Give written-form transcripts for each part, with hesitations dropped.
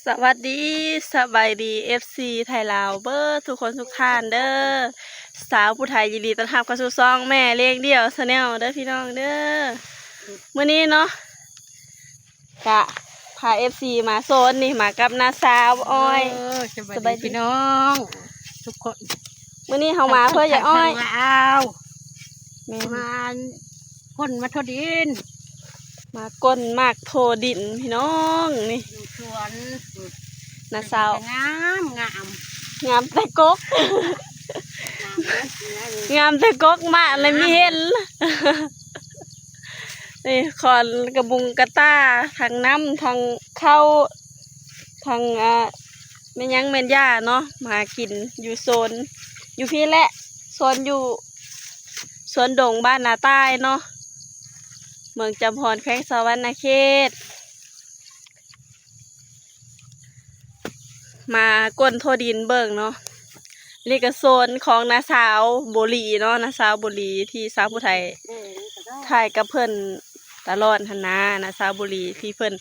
สวัสดีสบายดีFC ไทยลาวเบอร์ทุกคนทุกท่านเด้อสาวผู้ไทยยินดีต้อนรับเข้าสู่ซองแม่เลี้ยงเดี่ยวชาแนลเด้อพี่น้องเด้อมื้อนี้เนาะกะพา FC มาโซนนี่มากับน้าสาวอ้อยสบายดีพี่น้องทุกคนมื้อนี้เฮามาเพื่ออย่าอ้อยมาคนมาทอดินมาก้นมากโทดินพี่น้องนี่สวนน้าสาวงามงามแต่กกงามแต่กกมากเลยไม่เห็นนี่คอนกระบุงกระต้าทางน้ำทางเข้าทางแม่ยังแม่นย่าเนาะมากินอยู่โซนอยู่พี่แหละโซนอยู่สวนดงบ้านนาใต้เนาะเมืองจำพรแขวงสะวรรณเขตมาก้นโทดินเบิ่งเนาะนี่ก็โซนของน้าสาวบุรีเนาะน้าสาวบุรีที่สาวผู้ไทยถ่ายกับเพิ่นตลอดหันนาน้าสาวบุรีที่เพิ่น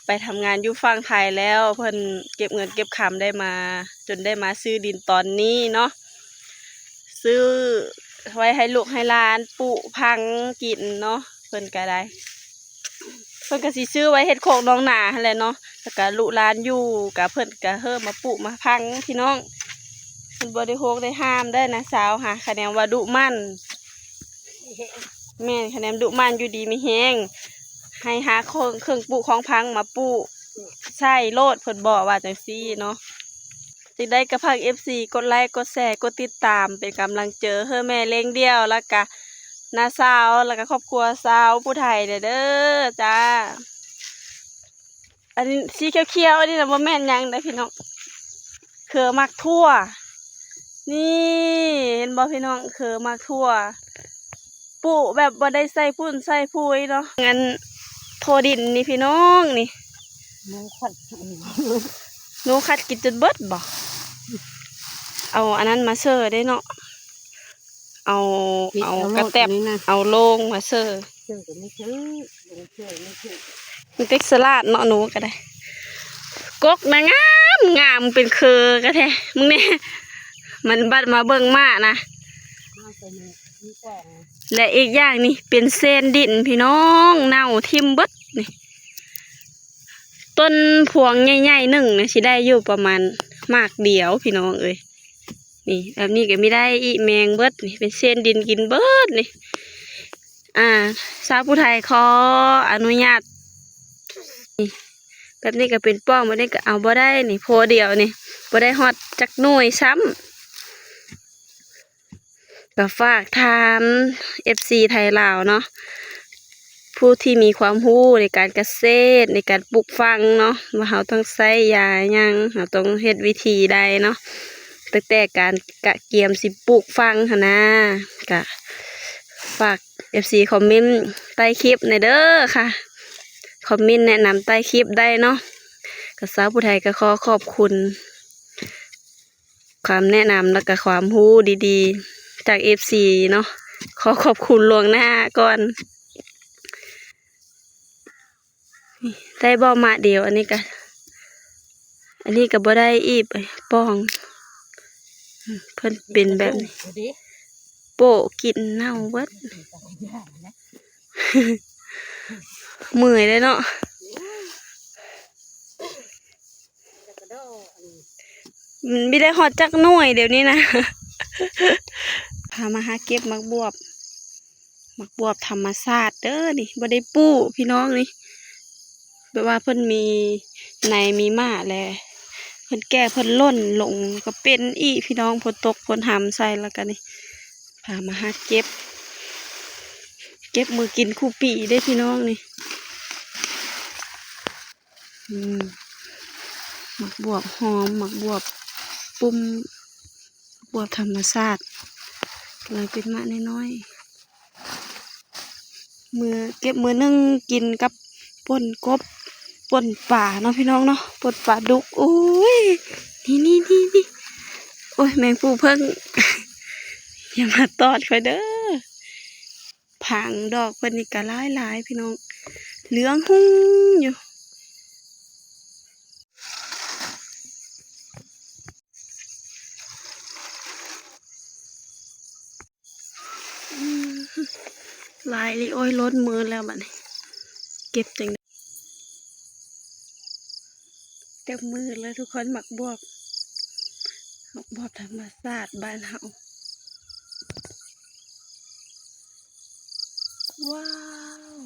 ไปทำงานอยู่ฝั่งไทยแล้วเพิ่นเก็บเงินเก็บคำได้มาจนได้มาซื้อดินตอนนี้เนาะซื้อไว้ให้ลูกให้หลานปลูกพังกินเนาะเพิ่นก็ได้เพิ่นก็สิซื้อไว้เฮ็ดโคกน้องหนาหั่นแหละเนาะแล้วก็ลูกหลานอยู่กับเพิ่นก็เฮิ่มมาปลูกมาพังพี่น้องเพิ่นบ่ได้โฮกได้ห้ามได้นะสาวหาคะแนนว่าดุมั่นแม่นคะแนนดุมั่นอยู่ดีมีแฮงให้หาเครื่องปลูกของพังมาปลูกใช่โลดเพิ่นบอกว่าจังซี่เนาะติดได้กระพัก FC กดไลค์กดแชร์กดติดตามเป็นกำลังเจอเฮ้อแม่เลี้ยงเดี่ยวแล้วก็น้าสาวแล้วก็ครอบครัวสาวผู้ไทยเด้อจ้าอันนี้สีเขียวๆอันนี้นะบ่แม่นยังได้พี่น้องคือมักทั่วนี่เห็นบ่พี่น้องคือมักทั่วปลูกแบบบ่ได้ใส่พุ่นใส่ปุ๋ยเนาะงั้นโทดินนี่พี่น้องนี่หนูคัดกินจนเบิดบ่เอาอันนั้นมาเสิร์ฟได้เนาะเอากระแตบเอาโล่งมาเสิร์ฟมันเต็กสลัดเนาะหนูก็ได้กกนะงามเป็นเคอกระแทมึงเนี่ยมันบัดมาเบิ่งมานะและอีกอย่างนี่เป็นเส้นดินพี่น้องเน่าทิ่มเบิดนี่ต้นพวงใหญ่ๆหนึ่งนะสิได้อยู่ประมาณมากเดียวพี่น้องเอ้ยนี่แบบนี้ก็ไม่ได้อีแมงเบิดนี่เป็นเส้นดินกินเบิดนี่สาวผู้ไทยขออนุญาตนี่แบบนี้ก็เป็นป้องแบบนี้ก็เอาบ่ได้นี่โพเดียวนี่บ่ได้ฮอดจักหน่วยซ้ำก็ฝากถาม FC ไทยลาวเนาะผู้ที่มีความรู้ในการเกษตรในการปลูกฟังเนาะว่าเราต้องใช้ยายังเราต้องเฮ็ดวิธีใดเนาะตั้งแต่การกะเกียมสิปลูกฟังหั่นนะกะฝาก FC คอมเมนต์ใต้คลิปในเด้อค่ะคอมเมนต์แนะนำใต้คลิปได้เนาะกสาวผู้ไทยก็ขอบคุณความแนะนำและก็ความรู้ดีๆจาก FC เนาะขอบคุณล่วงหน้าก่อนได้บ่มาเดียวอันนี้ก็บ่ได้อีบป้องเพิ่นเป็นแบบนี้โปะกินเน่าเบิดเมื่อยเลยเนาะมันไม่ได้ฮอดจักหน่วยเดี๋ยวนี้นะพามาหาเก็บมักบวบธรรมชาติเด้อนี่บ่ได้ปูพี่น้องนี่แบบว่าเพิ่นมีในมีมาแลเพิ่นแก่เพิ่นล่นลงก็เป็นอีพี่น้องฝนตกฝนหำใส่แล้วกันนี่พามาหาเก็บมือกินคู่ปีได้พี่น้องนี่หมักบวบหอมหมักบวบปุ่มบวบธรรมชาติเลยเป็นมะน้อยๆเก็บมือนึ่งกินกับป่นกบป่นป่าเนาะพี่น้องเนาะป่นป่าดุกโอ้ยนี่โอ้ยแมงปูเพิ่ง อย่ามาตอดค่อยเด้อผังดอกเพิ่นนี่ก็หลายพี่น้องเหลืองหุ้งอยู่ อืมลายลิโอ้ยล้นมือแล้วบัดนี้เก็บจังเต็มมือเลยทุกคนหมักบวบธรรมศาสตร์บ้านเฮาว้าว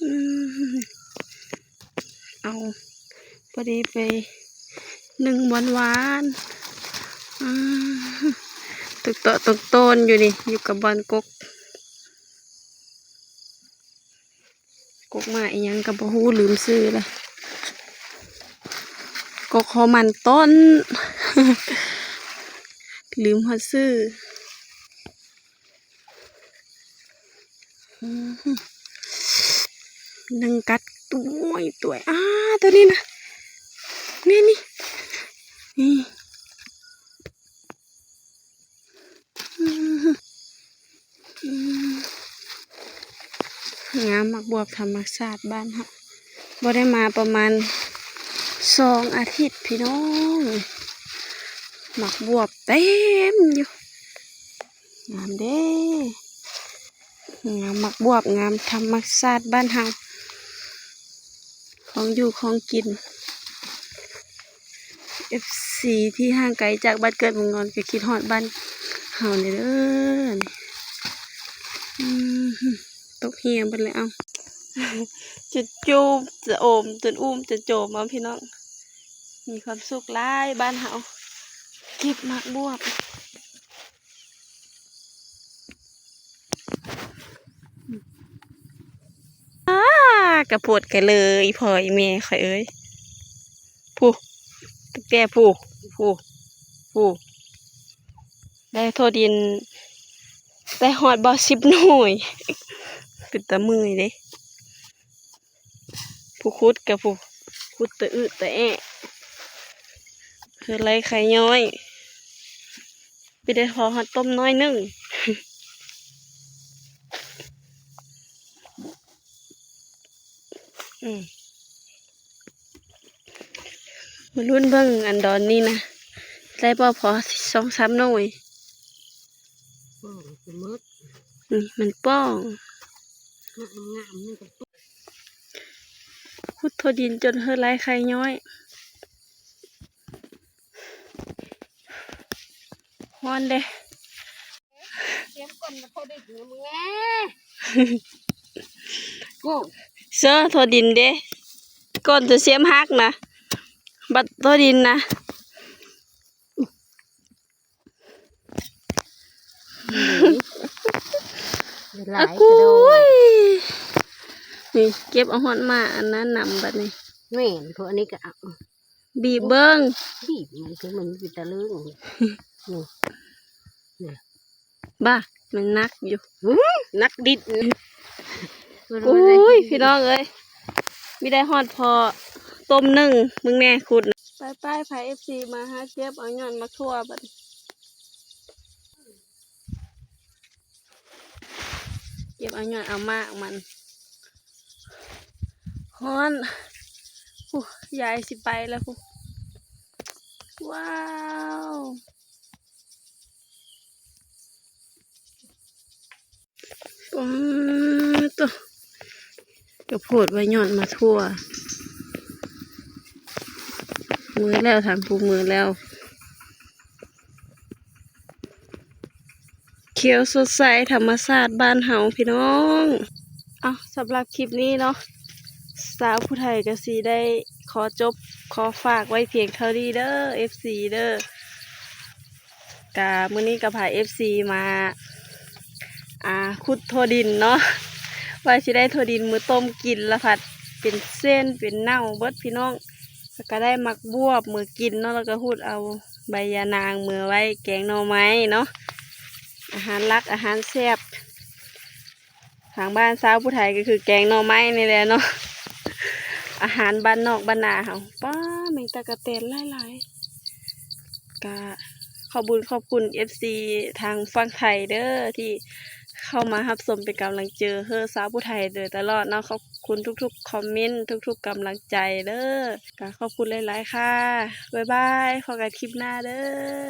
อืมเอาพอดีไปหนึ่งหวานๆตุกโตะตุกโตนอยู่นี่อยู่กับบอนกมาอีหยังกับบ่ฮู้ลืมซื้อละกกหอมันต้น ลืมฮอดซื้อนังกัดตัวตัวนี้นะนี่นี่งามมักบวบธรรมศาสตร์บ้านเฮาบ่ได้มาประมาณ2 อาทิตย์พี่น้องหมักบวบเต็มอยู่งามเด้งามหมักบวบงามธรรมศาสตร์บ้านเฮาของอยู่ของกิน FC ที่ห่างไกลจากบ้านเกิดเมืองนอนก็คิดฮอดบ้านเฮาเด้อตกเหี่ยไปแล้วจะจูบจะโอมจะอุ้มจะโจมเอาพี่น้องมีความสุขหลายบ้านเฮาเก็บหมากบวบกระโพดกันเลยพ่ออีเมย์ข่อยเอ้ยผู้ตั้งแต่ผู้ได้โทษดินได้หอดบ่10 หน่วยเป็นตะมือเด้ผู้คุดกับผู้คุดตะอึตะแอะคือไรไข่ย้อยไปได้พอหอดต้มน้อยนึงมารุ่นเบิ่งอันดอนนี่นะได้บ่พอ2-3 หน่วยมืด มันป้อง งามนี่ก็ คุดโทดินจนเฮอไรไข่ย้อยฮอนเด้ เสียมก่อนมาพอได้หัวมึงแง่กู เสื้อโทดินเด้ก่อนจะเสียมฮักนะบัดโทดินนะหลายกระโดด นี่เก็บเอาหอดมาอันนั้นนำบัดนี้ แม่นพวกอันนี้ก็เอา บีบเบิ้ง บีบมันคือมันเป็นตะลึงนี่ บ้ามันนักอยู่ นักดิด โอ้ยพี่น้องเอ้ยไม่ได้ฮอดพอต้มนึ่งมึงแน่ขุดไปไผ่ FC มาหาเก็บเอาหย่อนมาทั่วบัดเก็บเอาหย่อนเอามากมันฮอนยายสิไปแล้วพูว้าวตัวกระโพดไว้หย่อนมาทั่วมือแล้วทำผูมือแล้วเขียวสดใสธรรมชาติบ้านเฮาพี่น้องเอาสำหรับคลิปนี้เนาะสาวผู้ไทยก็สีได้ขอจบขอฝากไว้เพียงเท่านี้เด้อ FC เด้อกะมื้อนี้กับพา FC มาขุดโทดินเนาะว่าสิได้โทดินมือต้มกินละพัดเป็นเส้นเป็นเน่าเบิดพี่น้องแล้วก็ได้มักบวบมือกินเนาะแล้วก็พูดเอาใบยานางมือไว้แกงหน่อไม้เนาะอาหารรักอาหารแซ่บทางบ้านสาวผู้ไทยก็คือแกงหน่อไม้นี่แหละเนาะอาหารบ้านนอกบ้านนาเขาป้าแมงตะกะเตนหลายๆก็ขอบคุณ FC ทางฝั่งไทยเด้อที่เข้ามารับชมเป็นกำลังใจเฮ้อสาวผู้ไทยโดยตลอดเนาะขอบคุณทุกๆคอมเมนต์ทุกๆกำลังใจเด้อก็ขอบคุณหลายๆค่ะบ๊ายบายพบกันคลิปหน้าเด้อ